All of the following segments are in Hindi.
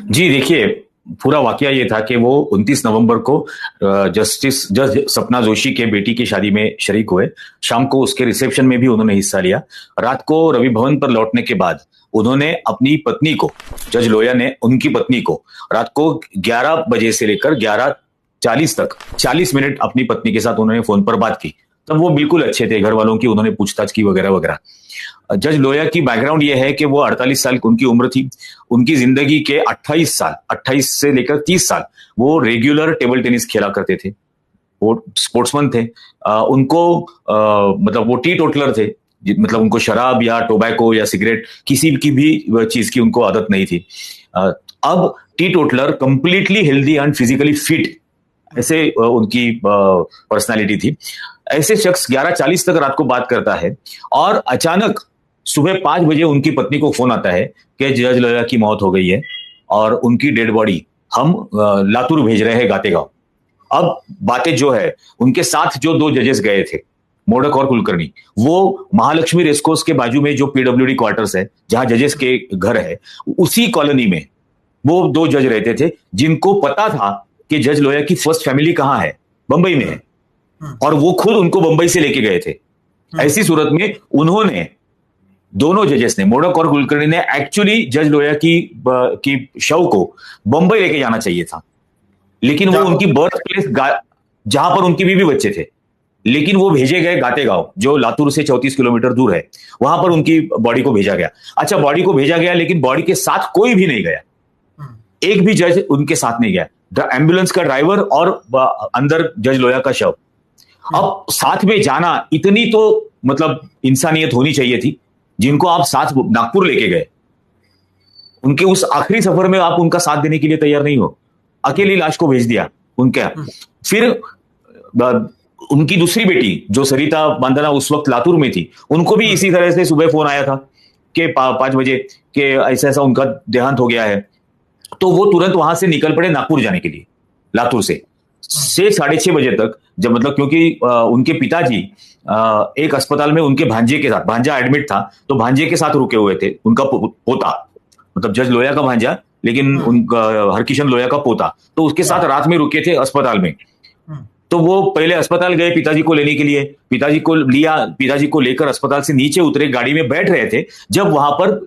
जी देखिए, पूरा वाकया ये था कि वो 29 नवंबर को जज सपना जोशी के बेटी की शादी में शरीक हुए। शाम को उसके रिसेप्शन में भी उन्होंने हिस्सा लिया। रात को रवि भवन पर लौटने के बाद उन्होंने अपनी पत्नी को, जज लोया ने उनकी पत्नी को रात को 11 बजे से लेकर 11:40 तक 40 मिनट अपनी पत्नी के साथ उन्होंने फोन पर बात की। तब वो बिल्कुल अच्छे थे, घर वालों की उन्होंने पूछताछ की वगैरह वगैरह। जज लोया की बैकग्राउंड ये है कि वो 48 साल उनकी उम्र थी। उनकी जिंदगी के 28 साल, 28 से लेकर 30 साल वो रेगुलर टेबल टेनिस खेला करते थे। वो स्पोर्ट्समैन थे। उनको मतलब वो टी टोटलर थे। मतलब उनको शराब या टोबैको या सिगरेट किसी की भी चीज की उनको आदत नहीं थी। अब T toddler completely healthy and physically fit, ऐसे उनकी पर्सनालिटी थी। ऐसे शख्स 11:40 तक रात को बात करता है और अचानक सुबह 5 बजे उनकी पत्नी को फोन आता है कि जज लोया की मौत हो गई है और उनकी डेड बॉडी हम लातूर भेज रहे हैं, गातेगांव। अब बातें जो है, उनके साथ जो 2 जजेस गए थे, मोडक और कुलकर्णी, वो महालक्ष्मी रेसकोर्स के बाजू में जो पीडब्ल्यूडी क्वार्टर्स है, जहां जजेस के घर है, उसी कॉलोनी में वो 2 जज रहते थे, जिनको पता था कि जज लोया की फर्स्ट फैमिली कहां है, बंबई में है, और वो खुद उनको बंबई से लेके गए थे। ऐसी सूरत में उन्होंने, दोनों जजेस ने, मोडक और कुलकर्णी ने, एक्चुअली जज लोया की शव को बंबई लेके जाना चाहिए था, लेकिन वो उनकी बर्थ प्लेस जहां पर उनकी बीवी बच्चे थे, लेकिन वो भेजे गए गातेगांव, जो लातूर से 34 किलोमीटर दूर है। वहां पर उनकी बॉडी को भेजा गया। अच्छा, बॉडी को भेजा गया, लेकिन बॉडी के साथ कोई भी नहीं गया, एक भी जज उनके साथ नहीं गया। एम्बुलेंस का ड्राइवर और अंदर जज लोया का शव। अब साथ में जाना, इतनी तो मतलब इंसानियत होनी चाहिए थी, जिनको आप साथ नागपुर लेके गए, उनके उस आखिरी सफर में आप उनका साथ देने के लिए तैयार नहीं हो, अकेली लाश को भेज दिया उनके। फिर उनकी दूसरी बेटी जो सरिता बांदना उस वक्त लातूर में थी, उनको भी इसी तरह से सुबह फोन आया था कि 5 बजे कि ऐसा ऐसा उनका देहांत हो गया है। तो वो तुरंत वहां से निकल पड़े नागपुर जाने के लिए, लातूर से 6-6:30 बजे तक। जब मतलब क्योंकि उनके पिताजी एक अस्पताल में उनके भांजे के साथ, भांजा एडमिट था, तो भांजे के साथ रुके हुए थे। उनका पोता, मतलब जज लोया का भांजा, लेकिन उनका हरकिशन लोया का पोता, तो उसके साथ रात में रुके थे अस्पताल में। तो वो पहले अस्पताल गए पिताजी को लेने के लिए, पिताजी को लिया, पिताजी को लेकर अस्पताल से नीचे उतरे, गाड़ी में बैठ रहे थे, जब वहां पर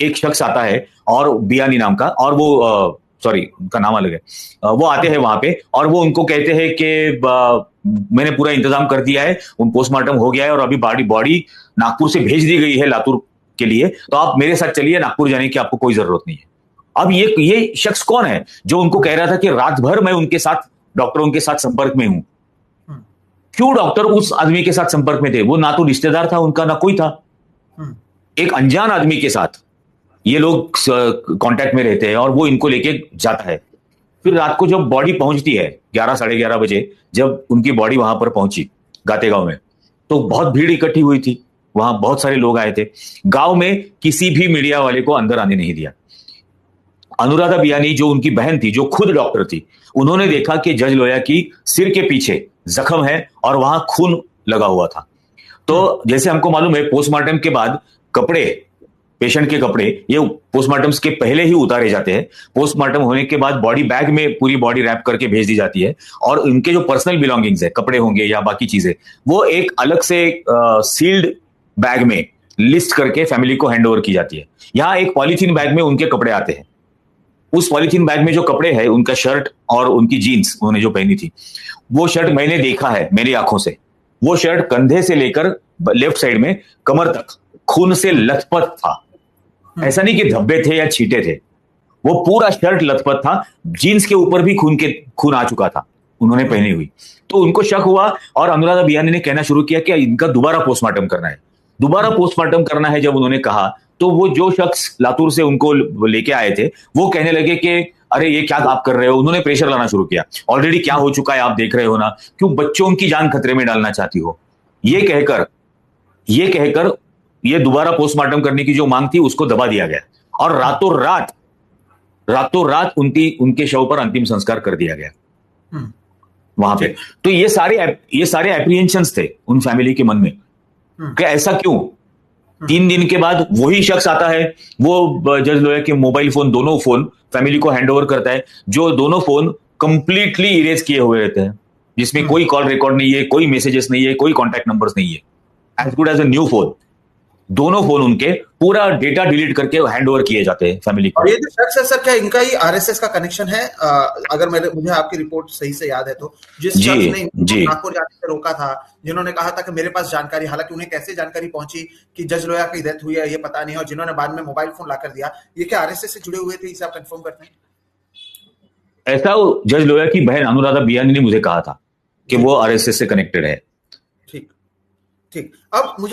एक शख्स आता है, और बियानी नाम का, और वो सॉरी उनका नाम अलग है, वो आते हैं वहां पे, और वो उनको कहते हैं कि मैंने पूरा इंतजाम कर दिया है, उन पोस्टमार्टम हो गया है, और अभी बॉडी नागपुर से भेज दी गई है लातूर के लिए, तो आप मेरे साथ चलिए, नागपुर जाने की आपको कोई जरूरत नहीं है। अब ये शख्स कौन है जो उनको कह रहा था कि रात भर मैं उनके साथ, डॉक्टरों के साथ संपर्क में हूं? क्यों डॉक्टर उस आदमी के साथ संपर्क में थे? वो ना तो रिश्तेदार था उनका, ना कोई था। एक अनजान आदमी के साथ ये लोग कांटेक्ट में रहते हैं, और वो इनको लेके जाता है। फिर रात को जब बॉडी पहुंचती है 11-11:30 बजे, जब उनकी बॉडी वहां पर पहुंची गातेगांव में, तो बहुत भीड़ इकट्ठी हुई थी, वहां बहुत सारे लोग आए थे। गांव में किसी भी मीडिया वाले को अंदर आने नहीं दिया। अनुराधा बियानी जो उनकी बहन थी, जो खुद डॉक्टर थी, उन्होंने देखा कि जज लोया की सिर के पीछे जख्म है और वहां खून लगा हुआ था। तो जैसे हमको मालूम है, पोस्टमार्टम के बाद कपड़े, पेशेंट के कपड़े, ये पोस्टमार्टम के पहले ही उतारे जाते हैं। पोस्टमार्टम होने के बाद बॉडी बैग में पूरी बॉडी रैप करके भेज दी जाती है, और उनके जो पर्सनल बिलोंगिंग्स है, कपड़े होंगे या बाकी चीजें, वो एक अलग से सील्ड बैग में लिस्ट करके फैमिली को हैंड ओवर की जाती है। यहां एक पॉलीथीन बैग में उनके कपड़े आते हैं। उस पॉलीथीन बैग में जो कपड़े हैं, उनका शर्ट और उनकी जीन्स उन्होंने जो पहनी थी, वो शर्ट मैंने देखा है मेरी आंखों से। वो शर्ट कंधे से लेकर लेफ्ट साइड में कमर तक खून से लथपथ था। ऐसा नहीं कि धब्बे थे या छींटे थे, वो पूरा शर्ट लथपथ था। जीन्स के ऊपर भी खून आ चुका था उन्होंने पहनी हुई। तो उनको शक हुआ, और अनुराधा बियानी ने कहना शुरू किया कि इनका दोबारा पोस्टमार्टम करना है, दोबारा पोस्टमार्टम करना है। जब उन्होंने कहा, तो वो जो शख्स लातूर से उनको लेके आए थे, वो कहने लगे कि अरे ये क्या आप कर रहे हो। उन्होंने प्रेशर लाना शुरू किया, ऑलरेडी क्या हो चुका है आप देख रहे हो ना, क्यों बच्चों की जान खतरे में डालना चाहती हो। ये कहकर ये दोबारा पोस्टमार्टम करने की जो मांग थी, उसको दबा दिया गया, और रातों रात उनके शव पर अंतिम संस्कार कर दिया गया वहां पे। तो ये सारे एप्रीहेंशंस थे उन फैमिली के मन में कि ऐसा क्यों, 3 दिन के बाद वही शख्स आता है, वो जज लोया के मोबाइल फोन, दोनों फोन फैमिली को हैंडओवर करता है, जो दोनों फोन कंप्लीटली इरेज किए हुए रहते हैं, जिसमें कोई कॉल रिकॉर्ड नहीं है, कोई मैसेजेस नहीं है, कोई कॉन्टैक्ट नंबर्स नहीं है, as good as a new phone. दोनों फोन उनके पूरा डेटा डिलीट करके हैंडओवर किए जाते हैं फैमिली को। और ये जो शख्स है सर, क्या इनका ही आरएसएस का कनेक्शन है? अगर मुझे आपकी रिपोर्ट सही से याद है तो, जिस शख्स ने नागपुर जाने से रोका था, जिन्होंने कहा था कि मेरे पास जानकारी, हालांकि उन्हें कैसे जानकारी पहुंची कि जज लोया की डेथ हुई है ये पता नहीं, और जिन्होंने बाद में मोबाइल फोन लाकर दिया, ये क्या आरएसएस से जुड़े हुए थे? इसे आप कंफर्म करते हैं? ऐसा जज लोया की बहन अनुराधा बियानी ने मुझे कहा था कि वो आरएसएस से कनेक्टेड है। ठीक ठीक। अब मुझे